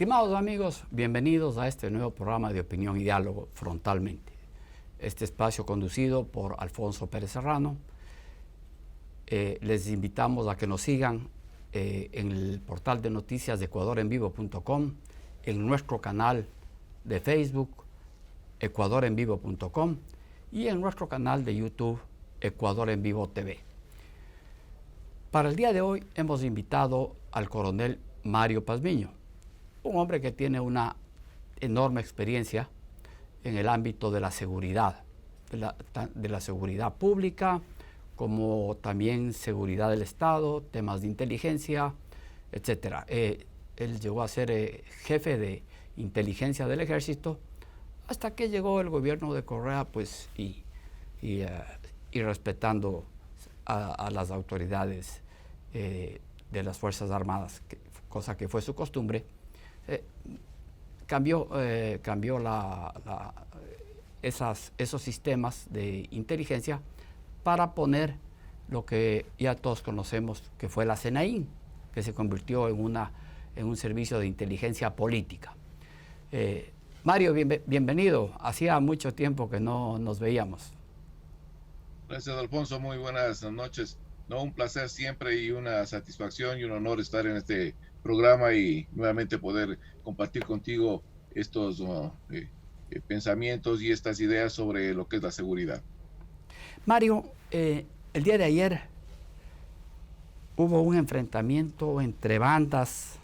Estimados amigos, bienvenidos a este nuevo programa de opinión y diálogo frontalmente. Este espacio conducido por Alfonso Pérez Serrano. Les invitamos a que nos sigan en el portal de noticias de ecuadorenvivo.com, en nuestro canal de Facebook, ecuadorenvivo.com, y en nuestro canal de YouTube, Ecuador en Vivo TV. Para el día de hoy hemos invitado al coronel Mario Pazmiño, un hombre que tiene una enorme experiencia en el ámbito de la seguridad, de la seguridad pública, como también seguridad del Estado, temas de inteligencia, etc. Él llegó a ser jefe de inteligencia del Ejército hasta que llegó el gobierno de Correa, pues, y respetando a las autoridades de las Fuerzas Armadas, cosa que fue su costumbre. Cambió esos sistemas de inteligencia para poner lo que ya todos conocemos, que fue la CNAIN, que se convirtió en un servicio de inteligencia política. Mario, bienvenido. Hacía mucho tiempo que no nos veíamos. Gracias, Alfonso. Muy buenas noches. No, un placer siempre y una satisfacción y un honor estar en este programa y nuevamente poder compartir contigo estos pensamientos y estas ideas sobre lo que es la seguridad. Mario, el día de ayer hubo un enfrentamiento entre bandas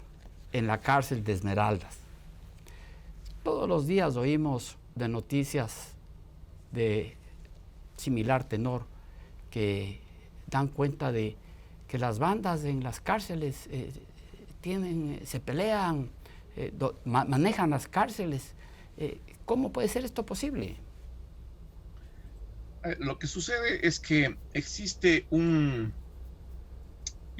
en la cárcel de Esmeraldas. Todos los días oímos de noticias de similar tenor que dan cuenta de que las bandas en las cárceles se pelean, manejan las cárceles. ¿Cómo puede ser esto posible? Lo que sucede es que existe yo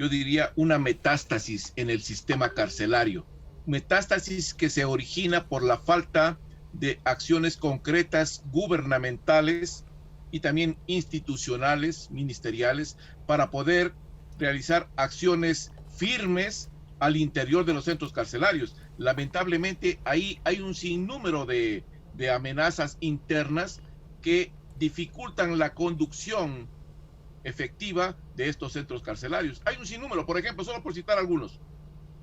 diría, una metástasis en el sistema carcelario. Metástasis que se origina por la falta de acciones concretas gubernamentales y también institucionales, ministeriales, para poder realizar acciones firmes al interior de los centros carcelarios. Lamentablemente, ahí hay un sinnúmero de amenazas internas que dificultan la conducción efectiva de estos centros carcelarios. Hay un sinnúmero, por ejemplo, solo por citar algunos: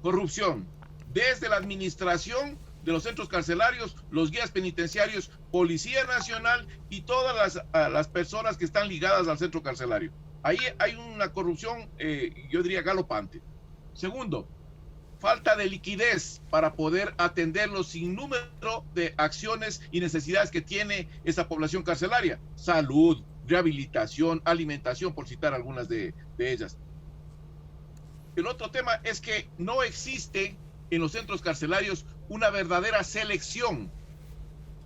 corrupción, desde la administración de los centros carcelarios, los guías penitenciarios, Policía Nacional y todas las personas que están ligadas al centro carcelario. Ahí hay una corrupción, yo diría, galopante. Segundo, falta de liquidez para poder atender los sinnúmero de acciones y necesidades que tiene esa población carcelaria: salud, rehabilitación, alimentación, por citar algunas de ellas. El otro tema es que no existe en los centros carcelarios una verdadera selección,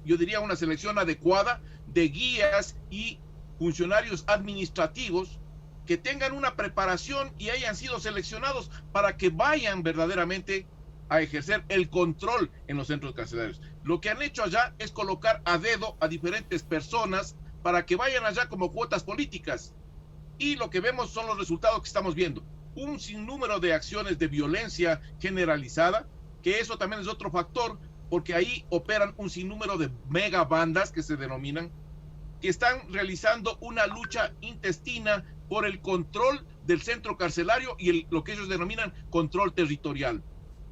yo diría una selección adecuada de guías y funcionarios administrativos que tengan una preparación y hayan sido seleccionados para que vayan verdaderamente a ejercer el control en los centros carcelarios. Lo que han hecho allá es colocar a dedo a diferentes personas para que vayan allá como cuotas políticas. Y lo que vemos son los resultados que estamos viendo: un sinnúmero de acciones de violencia generalizada, que eso también es otro factor, porque ahí operan un sinnúmero de megabandas que se denominan, que están realizando una lucha intestina por el control del centro carcelario y lo que ellos denominan control territorial.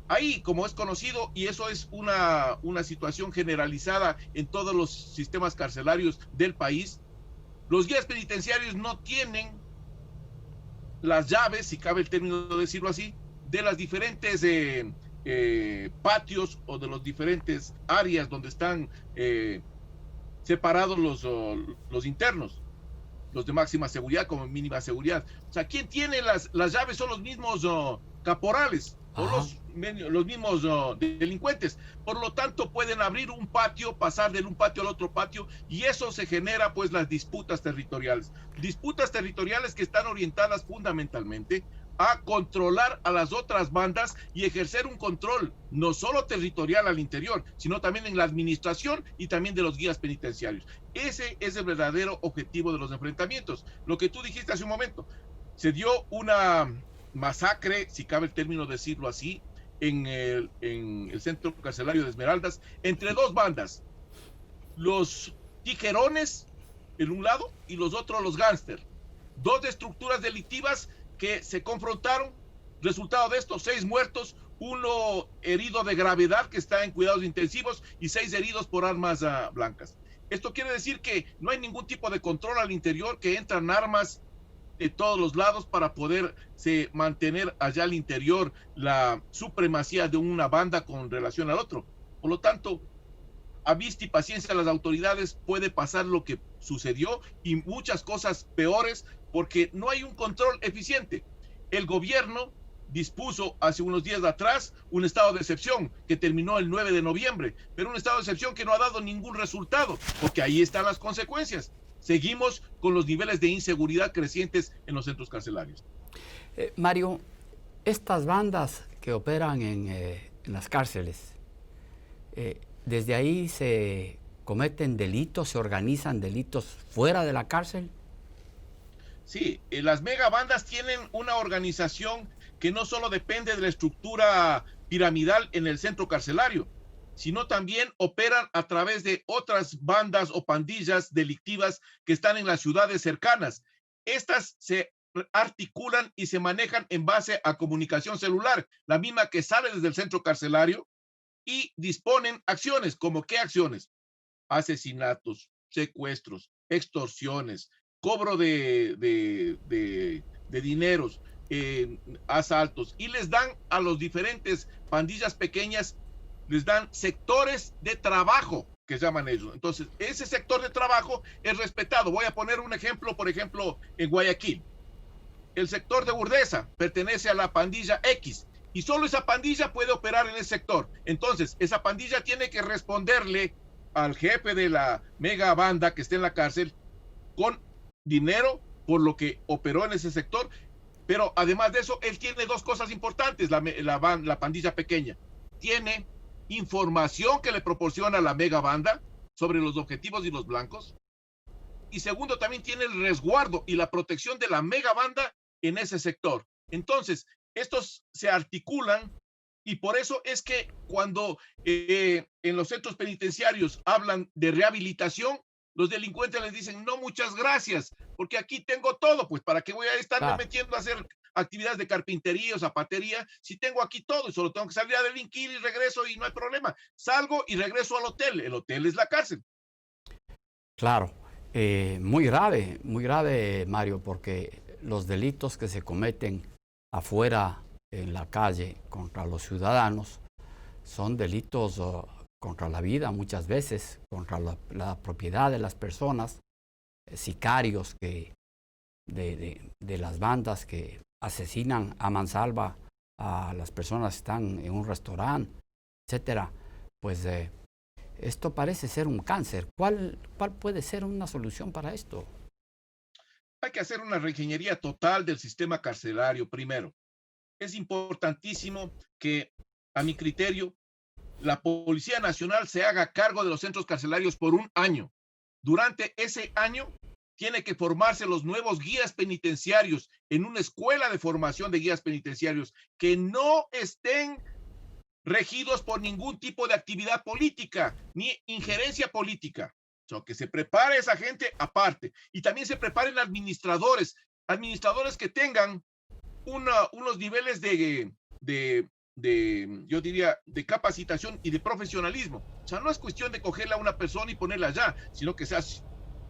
Ahí, como es conocido, y eso es una situación generalizada en todos los sistemas carcelarios del país, los guías penitenciarios no tienen las llaves, si cabe el término de decirlo así, de las diferentes patios o de los diferentes áreas donde están separados los internos, los de máxima seguridad como mínima seguridad. O sea, quien tiene las llaves son los mismos caporales o los mismos delincuentes. Por lo tanto, pueden abrir un patio, pasar de un patio al otro patio, y eso se genera pues las disputas territoriales. Disputas territoriales que están orientadas fundamentalmente a controlar a las otras bandas y ejercer un control no solo territorial al interior, sino también en la administración y también de los guías penitenciarios. Ese es el verdadero objetivo de los enfrentamientos. Lo que tú dijiste hace un momento, se dio una masacre, si cabe el término decirlo así, en el centro carcelario de Esmeraldas entre dos bandas, los tijerones en un lado y los otros los gángster. Dos estructuras delictivas que se confrontaron. Resultado de esto, 6 muertos, 1 herido de gravedad que está en cuidados intensivos y 6 heridos por armas blancas. Esto quiere decir que no hay ningún tipo de control al interior, que entran armas de todos los lados para poderse mantener allá al interior la supremacía de una banda con relación al otro. Por lo tanto, a vista y paciencia las autoridades, puede pasar lo que sucedió y muchas cosas peores porque no hay un control eficiente. El gobierno dispuso hace unos días atrás un estado de excepción que terminó el 9 de noviembre, pero un estado de excepción que no ha dado ningún resultado, porque ahí están las consecuencias. Seguimos con los niveles de inseguridad crecientes en los centros carcelarios. Mario, estas bandas que operan en las cárceles, ¿desde ahí se cometen delitos, se organizan delitos fuera de la cárcel? Sí, las megabandas tienen una organización que no solo depende de la estructura piramidal en el centro carcelario, sino también operan a través de otras bandas o pandillas delictivas que están en las ciudades cercanas. Estas se articulan y se manejan en base a comunicación celular, la misma que sale desde el centro carcelario, y disponen acciones. ¿Como qué acciones? Asesinatos, secuestros, extorsiones, cobro de dineros, asaltos, y les dan a los diferentes pandillas pequeñas, les dan sectores de trabajo, que llaman ellos. Entonces, ese sector de trabajo es respetado. Voy a poner un ejemplo, por ejemplo, en Guayaquil. El sector de Urdesa pertenece a la pandilla X, y solo esa pandilla puede operar en ese sector. Entonces, esa pandilla tiene que responderle al jefe de la mega banda que esté en la cárcel con dinero por lo que operó en ese sector, pero además de eso, él tiene dos cosas importantes, la pandilla pequeña. Tiene información que le proporciona la mega banda sobre los objetivos y los blancos, y segundo, también tiene el resguardo y la protección de la mega banda en ese sector. Entonces, estos se articulan, y por eso es que cuando en los centros penitenciarios hablan de rehabilitación, los delincuentes les dicen, no, muchas gracias, porque aquí tengo todo, pues ¿para qué voy a estarme metiendo a hacer actividades de carpintería o zapatería si tengo aquí todo y solo tengo que salir a delinquir y regreso y no hay problema? Salgo y regreso al hotel. El hotel es la cárcel. Claro, muy grave, Mario, porque los delitos que se cometen afuera en la calle contra los ciudadanos son delitos contra la vida muchas veces, contra la propiedad de las personas, sicarios de las bandas que asesinan a mansalva a las personas que están en un restaurante, etcétera. Pues esto parece ser un cáncer. ¿Cuál puede ser una solución para esto? Hay que hacer una reingeniería total del sistema carcelario primero. Es importantísimo que, a mi criterio, la Policía Nacional se haga cargo de los centros carcelarios por un año. Durante ese año tiene que formarse los nuevos guías penitenciarios en una escuela de formación de guías penitenciarios que no estén regidos por ningún tipo de actividad política ni injerencia política. O sea, que se prepare esa gente aparte, y también se preparen administradores que tengan unos niveles yo diría, de capacitación y de profesionalismo. O sea, no es cuestión de cogerle a una persona y ponerla allá, sino que sea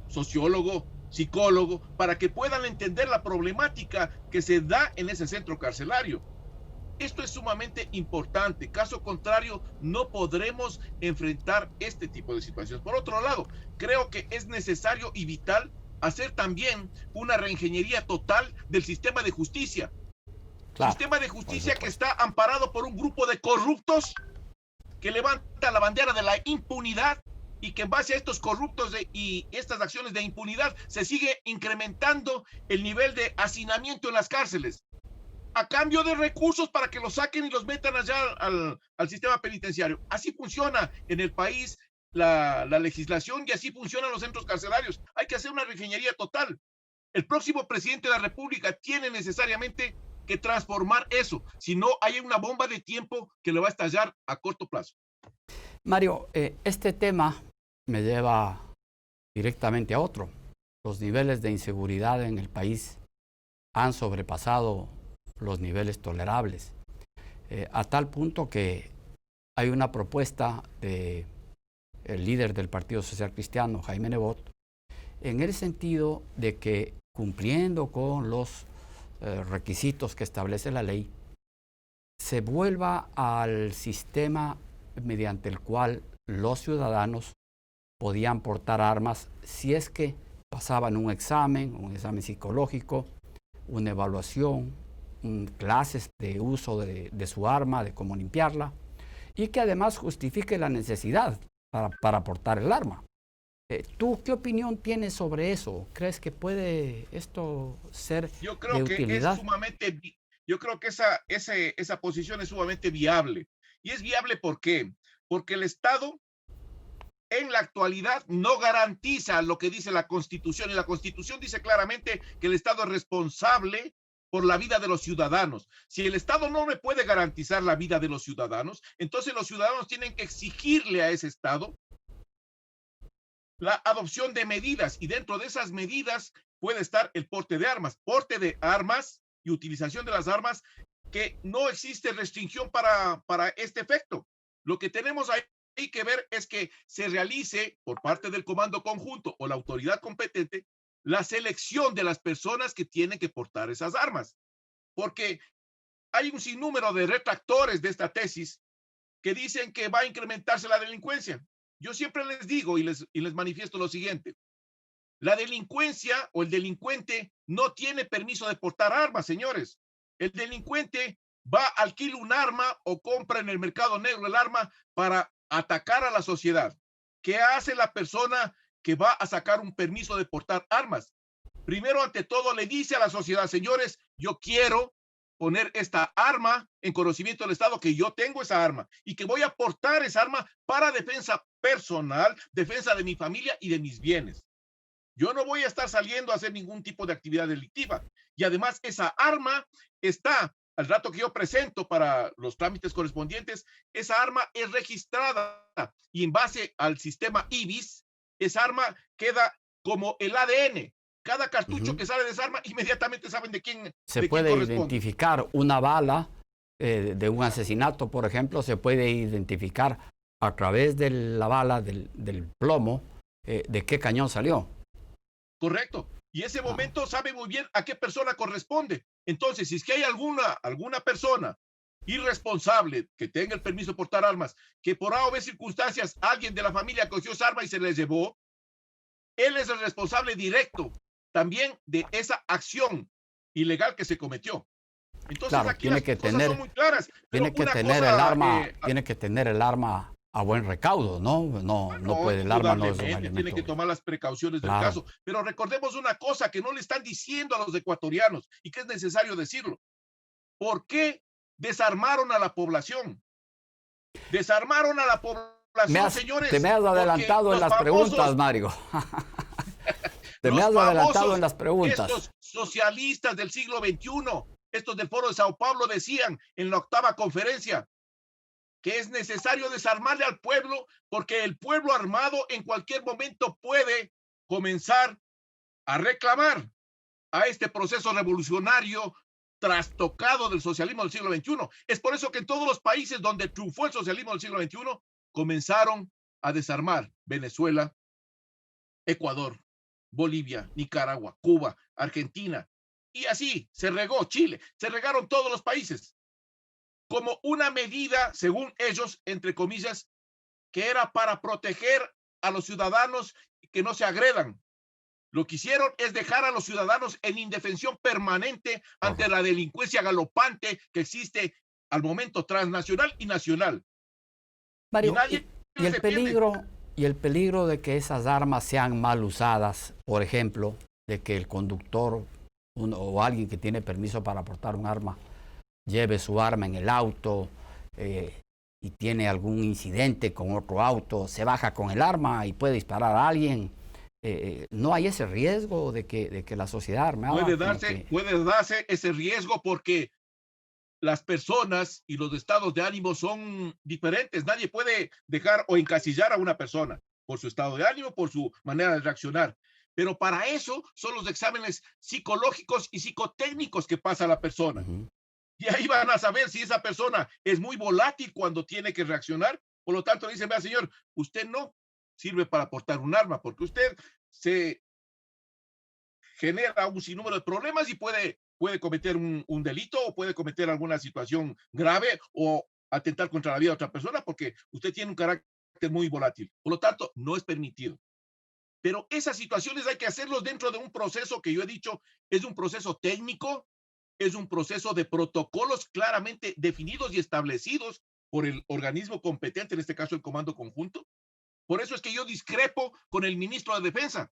sociólogo, psicólogo, para que puedan entender la problemática que se da en ese centro carcelario. Esto es sumamente importante. Caso contrario, no podremos enfrentar este tipo de situaciones. Por otro lado, creo que es necesario y vital hacer también una reingeniería total del sistema de justicia. Claro, sistema de justicia que está amparado por un grupo de corruptos que levanta la bandera de la impunidad, y que en base a estos corruptos y estas acciones de impunidad se sigue incrementando el nivel de hacinamiento en las cárceles, a cambio de recursos para que los saquen y los metan allá al sistema penitenciario. Así funciona en el país la legislación, y así funcionan los centros carcelarios. Hay que hacer una reingeniería total. El próximo presidente de la República tiene necesariamente que transformar eso. Si no, hay una bomba de tiempo que le va a estallar a corto plazo. Mario, este tema me lleva directamente a otro. Los niveles de inseguridad en el país han sobrepasado los niveles tolerables, a tal punto que hay una propuesta del líder del Partido Social Cristiano, Jaime Nebot, en el sentido de que, cumpliendo con los requisitos que establece la ley, se vuelva al sistema mediante el cual los ciudadanos podían portar armas si es que pasaban un examen psicológico, una evaluación, clases de uso de su arma, de cómo limpiarla, y que además justifique la necesidad para portar el arma. ¿Tú qué opinión tienes sobre eso? ¿Crees que puede esto ser de utilidad? Yo creo que esa posición es sumamente viable. Y es viable ¿por qué? Porque el Estado en la actualidad no garantiza lo que dice la Constitución. Y la Constitución dice claramente que el Estado es responsable por la vida de los ciudadanos. Si el Estado no le puede garantizar la vida de los ciudadanos, entonces los ciudadanos tienen que exigirle a ese Estado la adopción de medidas, y dentro de esas medidas puede estar el porte de armas y utilización de las armas, que no existe restricción para este efecto. Lo que tenemos ahí que ver es que se realice por parte del comando conjunto o la autoridad competente la selección de las personas que tienen que portar esas armas, porque hay un sinnúmero de retractores de esta tesis que dicen que va a incrementarse la delincuencia. Yo siempre les digo y les manifiesto lo siguiente: la delincuencia o el delincuente no tiene permiso de portar armas, señores. El delincuente va, alquila un arma o compra en el mercado negro el arma para atacar a la sociedad. ¿Qué hace la persona que va a sacar un permiso de portar armas? Primero, ante todo, le dice a la sociedad: señores, yo quiero poner esta arma en conocimiento del Estado, que yo tengo esa arma y que voy a portar esa arma para defensa personal, defensa de mi familia y de mis bienes. Yo no voy a estar saliendo a hacer ningún tipo de actividad delictiva. Y además esa arma está, al rato que yo presento para los trámites correspondientes, esa arma es registrada y en base al sistema IBIS, esa arma queda como el ADN. Cada cartucho que sale de esa arma, inmediatamente saben de quién se puede identificar una bala de un asesinato, por ejemplo, se puede identificar a través de la bala, del plomo, de qué cañón salió. Correcto. Y ese momento sabe muy bien a qué persona corresponde. Entonces, si es que hay alguna persona irresponsable que tenga el permiso de portar armas, que por A o B circunstancias alguien de la familia cogió esa arma y se les llevó, él es el responsable directo también de esa acción ilegal que se cometió. Entonces, claro, aquí las cosas son muy claras. Tiene que tener el arma a buen recaudo, ¿no? No puede el arma, no es un elemento. Tiene que tomar las precauciones del caso. Pero recordemos una cosa que no le están diciendo a los ecuatorianos y que es necesario decirlo. ¿Por qué desarmaron a la población? Desarmaron a la población, señores. Te me has adelantado en las preguntas, Mario. Te me has adelantado en las preguntas. Estos socialistas del siglo XXI, estos del Foro de Sao Paulo, decían en la 8ª conferencia que es necesario desarmarle al pueblo, porque el pueblo armado en cualquier momento puede comenzar a reclamar a este proceso revolucionario trastocado del socialismo del siglo XXI. Es por eso que en todos los países donde triunfó el socialismo del siglo XXI, comenzaron a desarmar: Venezuela, Ecuador, Bolivia, Nicaragua, Cuba, Argentina, y así se regó Chile, se regaron todos los países, como una medida, según ellos, entre comillas, que era para proteger a los ciudadanos que no se agredan. Lo que hicieron es dejar a los ciudadanos en indefensión permanente ante la delincuencia galopante que existe al momento transnacional y nacional. Mario, y el peligro de que esas armas sean mal usadas, por ejemplo, de que el conductor o alguien que tiene permiso para portar un arma lleve su arma en el auto y tiene algún incidente con otro auto, se baja con el arma y puede disparar a alguien. ¿No hay ese riesgo de que la sociedad armada... Puede darse ese riesgo porque las personas y los estados de ánimo son diferentes. Nadie puede dejar o encasillar a una persona por su estado de ánimo, por su manera de reaccionar. Pero para eso son los exámenes psicológicos y psicotécnicos que pasa la persona. Ujú. Y ahí van a saber si esa persona es muy volátil cuando tiene que reaccionar. Por lo tanto, dicen, vea, señor, usted no sirve para portar un arma porque usted se genera un sinnúmero de problemas y puede cometer un delito o puede cometer alguna situación grave o atentar contra la vida de otra persona porque usted tiene un carácter muy volátil. Por lo tanto, no es permitido. Pero esas situaciones hay que hacerlos dentro de un proceso que yo he dicho es un proceso técnico, es un proceso de protocolos claramente definidos y establecidos por el organismo competente, en este caso el Comando Conjunto. Por eso es que yo discrepo con el ministro de Defensa,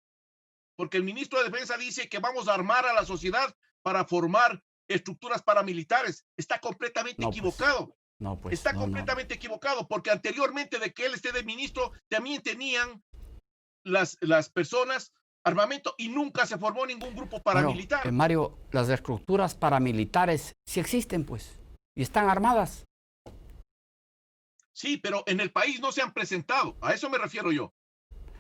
porque el ministro de Defensa dice que vamos a armar a la sociedad para formar estructuras paramilitares. Está completamente No, pues, equivocado. no, pues, Está no, no. completamente equivocado, porque anteriormente de que él esté de ministro, también tenían las personas armamento y nunca se formó ningún grupo Bueno, paramilitar. Mario, las estructuras paramilitares sí existen, pues, y están armadas. Sí, pero en el país no se han presentado. A eso me refiero yo.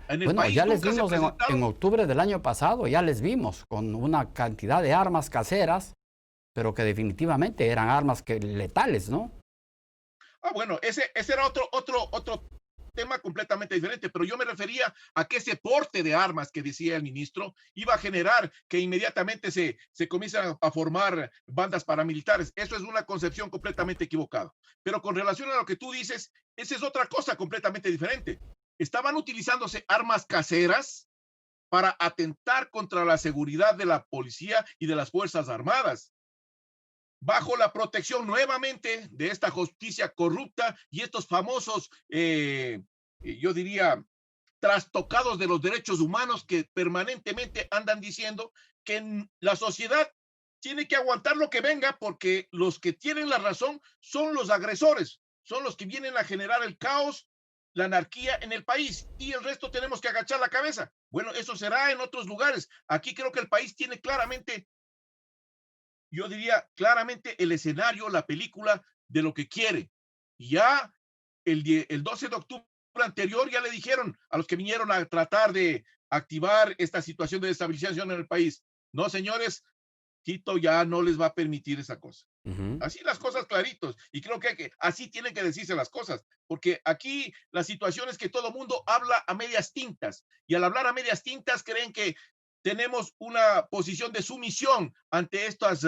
En el Bueno, país ya les nunca se vimos en presentaron. octubre del año pasado, ya les vimos con una cantidad de armas caseras, pero que definitivamente eran armas letales, ¿no? Ah, bueno, ese era otro tema completamente diferente, pero yo me refería a que ese porte de armas que decía el ministro iba a generar que inmediatamente se comiencen a formar bandas paramilitares. Eso es una concepción completamente equivocada. Pero con relación a lo que tú dices, esa es otra cosa completamente diferente. Estaban utilizándose armas caseras para atentar contra la seguridad de la policía y de las Fuerzas Armadas, bajo la protección nuevamente de esta justicia corrupta y estos famosos, yo diría, trastocados de los derechos humanos que permanentemente andan diciendo que la sociedad tiene que aguantar lo que venga porque los que tienen la razón son los agresores, son los que vienen a generar el caos, la anarquía en el país y el resto tenemos que agachar la cabeza. Bueno, eso será en otros lugares. Aquí creo que el país tiene claramente, yo diría claramente el escenario, la película de lo que quiere. Ya el 12 de octubre anterior ya le dijeron a los que vinieron a tratar de activar esta situación de estabilización en el país, no señores, Tito ya no les va a permitir esa cosa. Ujú. Así las cosas claritos. Y creo que así tienen que decirse las cosas. Porque aquí la situación es que todo mundo habla a medias tintas. Y al hablar a medias tintas creen que tenemos una posición de sumisión ante estas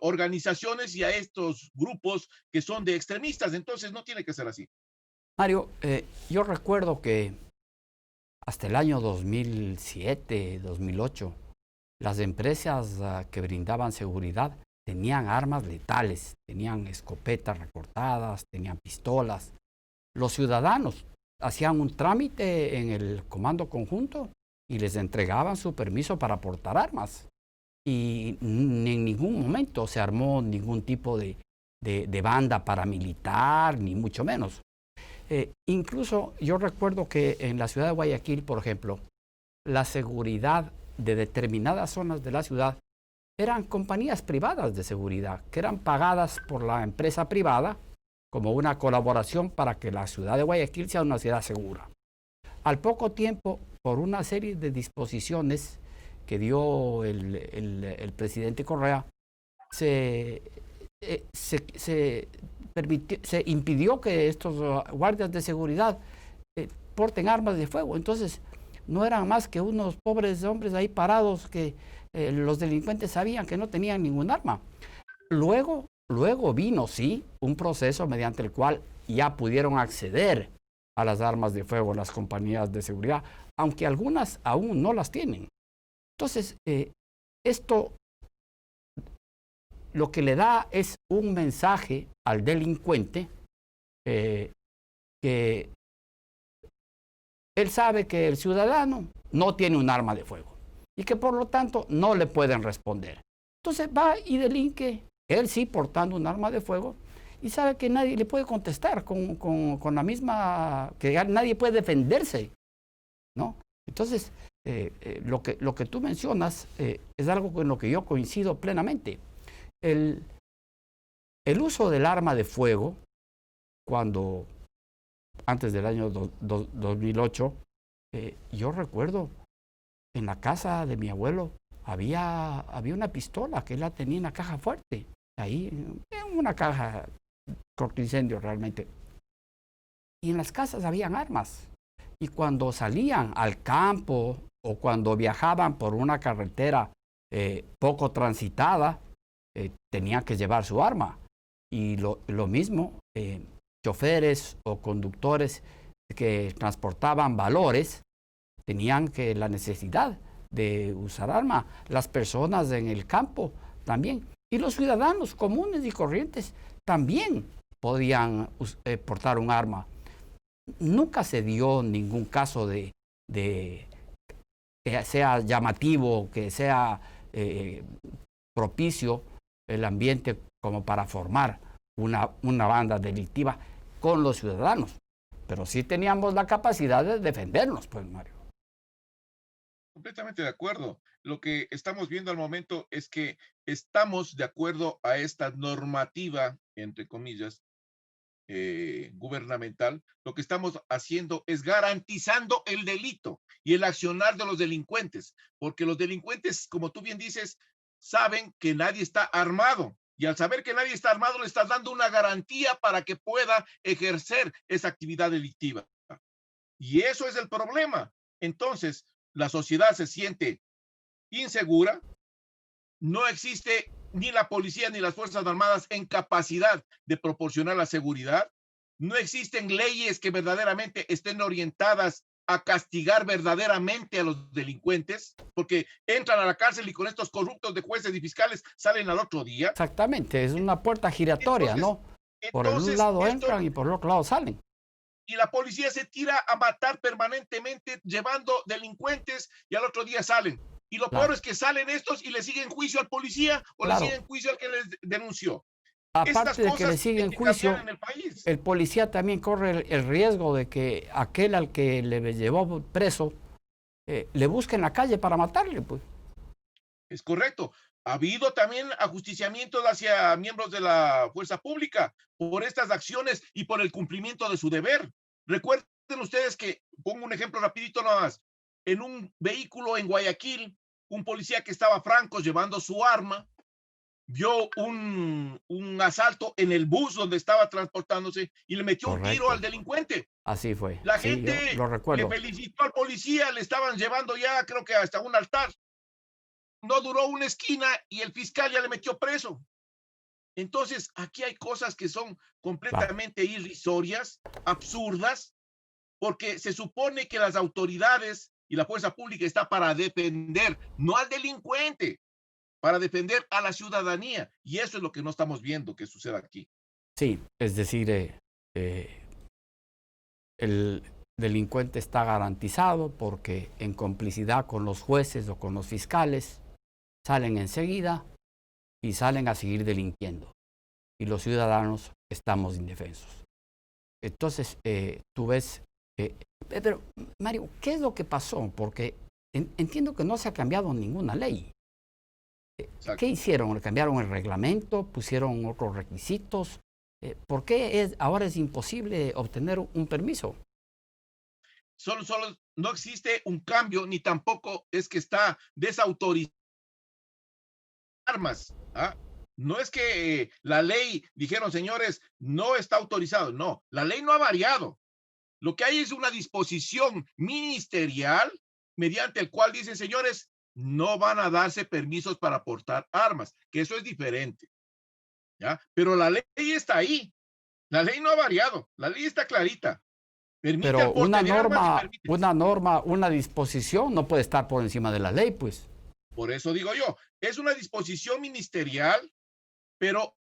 organizaciones y a estos grupos que son de extremistas. Entonces no tiene que ser así. Mario, yo recuerdo que hasta el año 2007, 2008, las empresas que brindaban seguridad tenían armas letales, tenían escopetas recortadas, tenían pistolas. Los ciudadanos hacían un trámite en el comando conjunto y les entregaban su permiso para portar armas. Y en ningún momento se armó ningún tipo de banda paramilitar, ni mucho menos. Incluso yo recuerdo que en la ciudad de Guayaquil, por ejemplo, la seguridad de determinadas zonas de la ciudad eran compañías privadas de seguridad, que eran pagadas por la empresa privada como una colaboración para que la ciudad de Guayaquil sea una ciudad segura. Al poco tiempo, por una serie de disposiciones que dio el presidente Correa, se impidió que estos guardias de seguridad porten armas de fuego. Entonces, no eran más que unos pobres hombres ahí parados que los delincuentes sabían que no tenían ningún arma. Luego vino, sí, un proceso mediante el cual ya pudieron acceder a las armas de fuego las compañías de seguridad, aunque algunas aún no las tienen. Entonces, esto lo que le da es un mensaje al delincuente que él sabe que el ciudadano no tiene un arma de fuego y que por lo tanto no le pueden responder. Entonces va y delinque, él sí portando un arma de fuego, y sabe que nadie le puede contestar con la misma, que nadie puede defenderse, ¿no? Entonces, lo que tú mencionas es algo con lo que yo coincido plenamente. El uso del arma de fuego, cuando antes del año 2008, yo recuerdo en la casa de mi abuelo había una pistola que él la tenía en la caja fuerte, ahí en una caja cortoincendio realmente. Y en las casas habían armas. Y cuando salían al campo o cuando viajaban por una carretera poco transitada, tenían que llevar su arma. Y lo mismo, choferes o conductores que transportaban valores tenían la necesidad de usar arma. Las personas en el campo también. Y los ciudadanos comunes y corrientes también podían portar un arma. Nunca se dio ningún caso de que sea llamativo, que sea propicio el ambiente como para formar una banda delictiva con los ciudadanos. Pero sí teníamos la capacidad de defendernos, pues, Mario. Completamente de acuerdo. Lo que estamos viendo al momento es que estamos de acuerdo a esta normativa, entre comillas, gubernamental. Lo que estamos haciendo es garantizando el delito y el accionar de los delincuentes, porque los delincuentes, como tú bien dices, saben que nadie está armado. Y al saber que nadie está armado, le estás dando una garantía para que pueda ejercer esa actividad delictiva. Y eso es el problema. Entonces, la sociedad se siente insegura, no existe ni la policía ni las Fuerzas Armadas en capacidad de proporcionar la seguridad, no existen leyes que verdaderamente estén orientadas a castigar verdaderamente a los delincuentes, porque entran a la cárcel y con estos corruptos de jueces y fiscales salen al otro día. Exactamente, es una puerta giratoria, ¿no? Por un lado entran y por el otro lado salen. Y la policía se tira a matar permanentemente llevando delincuentes y al otro día salen. Y lo peor es que salen estos y le siguen juicio al policía o le siguen juicio al que les denunció. Aparte de que le siguen juicio, el policía también corre el riesgo de que aquel al que le llevó preso le busque en la calle para matarle, pues. Es correcto. Ha habido también ajusticiamientos hacia miembros de la fuerza pública por estas acciones y por el cumplimiento de su deber. Recuerden ustedes que, pongo un ejemplo rapidito nada más, en un vehículo en Guayaquil, un policía que estaba franco llevando su arma, vio un asalto en el bus donde estaba transportándose y le metió un tiro al delincuente. Así fue. La gente le felicitó al policía, le estaban llevando ya, creo que hasta un altar. No duró una esquina y el fiscal ya le metió preso. Entonces, aquí hay cosas que son completamente irrisorias, absurdas, porque se supone que las autoridades y la fuerza pública está para defender, no al delincuente, para defender a la ciudadanía. Y eso es lo que no estamos viendo que suceda aquí. Sí, es decir, el delincuente está garantizado porque en complicidad con los jueces o con los fiscales salen enseguida y salen a seguir delinquiendo. Y los ciudadanos estamos indefensos. Entonces, tú ves, pero Mario, ¿qué es lo que pasó? Porque entiendo que no se ha cambiado ninguna ley. ¿Qué hicieron? ¿Cambiaron el reglamento? ¿Pusieron otros requisitos? ¿Por qué ahora es imposible obtener un permiso? Solo no existe un cambio, ni tampoco es que está desautorizado armas. ¿Ah? No es que la ley, dijeron señores, no está autorizado. No, la ley no ha variado. Lo que hay es una disposición ministerial mediante el cual dicen, señores, no van a darse permisos para portar armas, que eso es diferente. ¿Ya? Pero la ley está ahí. La ley no ha variado. La ley está clarita. Pero una norma, una disposición no puede estar por encima de la ley, pues. Por eso digo yo, es una disposición ministerial, pero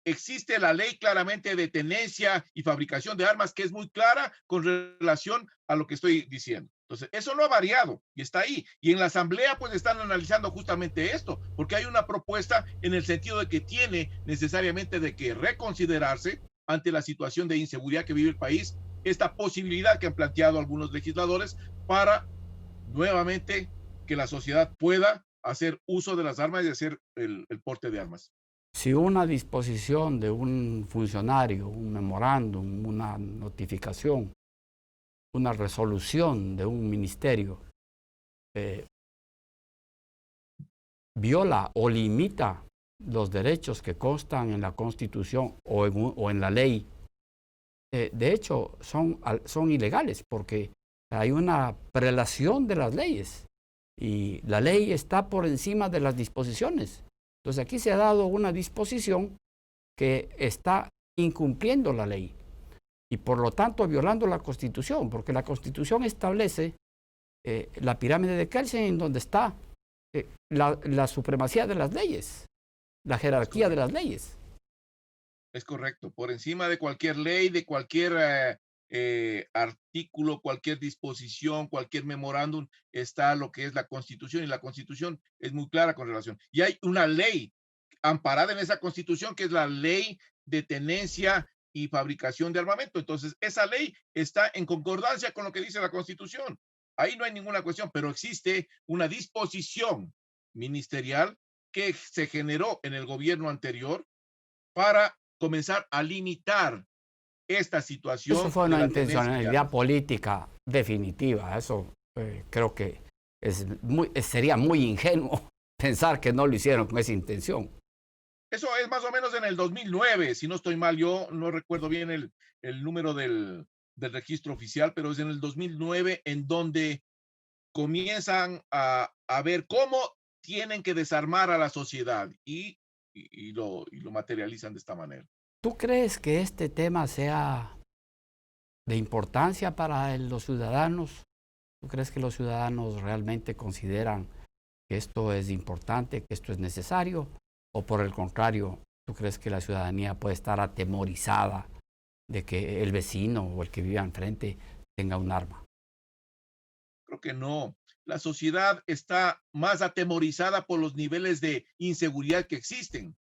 existe la ley claramente de tenencia y fabricación de armas que es muy clara con relación a lo que estoy diciendo. Entonces, eso no ha variado y está ahí. Y en la asamblea pues están analizando justamente esto, porque hay una propuesta en el sentido de que tiene necesariamente de que reconsiderarse ante la situación de inseguridad que vive el país, esta posibilidad que han planteado algunos legisladores para nuevamente que la sociedad pueda hacer uso de las armas y hacer el porte de armas. Si una disposición de un funcionario, un memorándum, una notificación, una resolución de un ministerio viola o limita los derechos que constan en la Constitución o en la ley, de hecho son ilegales porque hay una prelación de las leyes y la ley está por encima de las disposiciones. Entonces aquí se ha dado una disposición que está incumpliendo la ley y por lo tanto violando la Constitución, porque la Constitución establece la pirámide de Kelsen en donde está la supremacía de las leyes, la jerarquía de las leyes. Es correcto. Por encima de cualquier ley, de cualquier artículo, cualquier disposición, cualquier memorándum, está lo que es la Constitución, y la Constitución es muy clara con relación. Y hay una ley amparada en esa Constitución que es la Ley de Tenencia y Fabricación de Armamento. Entonces, esa ley está en concordancia con lo que dice la Constitución. Ahí no hay ninguna cuestión, pero existe una disposición ministerial que se generó en el gobierno anterior para comenzar a limitar esta situación. Eso fue una intencionalidad política definitiva. Eso creo que sería muy ingenuo pensar que no lo hicieron con esa intención. Eso es más o menos en el 2009, si no estoy mal, yo no recuerdo bien el número del registro oficial, pero es en el 2009 en donde comienzan a ver cómo tienen que desarmar a la sociedad y lo materializan de esta manera. ¿Tú crees que este tema sea de importancia para los ciudadanos? ¿Tú crees que los ciudadanos realmente consideran que esto es importante, que esto es necesario? ¿O por el contrario, tú crees que la ciudadanía puede estar atemorizada de que el vecino o el que vive enfrente tenga un arma? Creo que no. La sociedad está más atemorizada por los niveles de inseguridad que existen.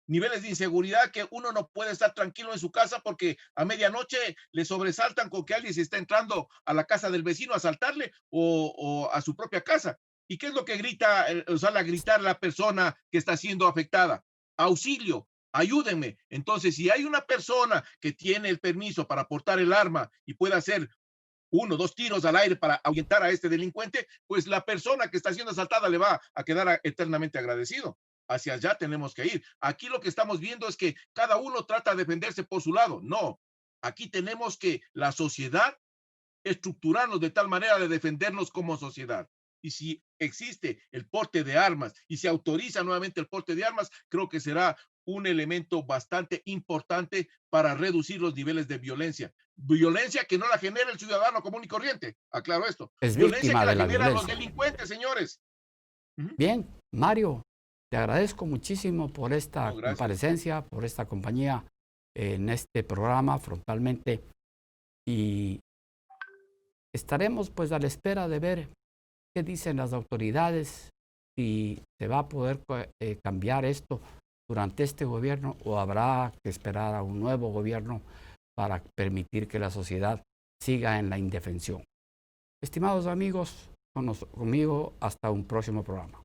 Niveles de inseguridad que uno no puede estar tranquilo en su casa porque a medianoche le sobresaltan con que alguien se está entrando a la casa del vecino a asaltarle o a su propia casa. ¿Y qué es lo que grita, sale a gritar la persona que está siendo afectada? Auxilio, ayúdenme. Entonces, si hay una persona que tiene el permiso para portar el arma y puede hacer 1 o 2 tiros al aire para ahuyentar a este delincuente, pues la persona que está siendo asaltada le va a quedar eternamente agradecido. Hacia allá tenemos que ir. Aquí lo que estamos viendo es que cada uno trata de defenderse por su lado. No, aquí tenemos que la sociedad estructurarnos de tal manera de defendernos como sociedad. Y si existe el porte de armas y se autoriza nuevamente el porte de armas, creo que será un elemento bastante importante para reducir los niveles de violencia. Violencia que no la genera el ciudadano común y corriente. Aclaro esto. Es violencia víctima que de la generan violencia. los delincuentes, señores. Bien, Mario, te agradezco muchísimo por esta comparecencia, por esta compañía en este programa Frontalmente. Y estaremos pues a la espera de ver qué dicen las autoridades, si se va a poder cambiar esto durante este gobierno o habrá que esperar a un nuevo gobierno para permitir que la sociedad siga en la indefensión. Estimados amigos, conmigo hasta un próximo programa.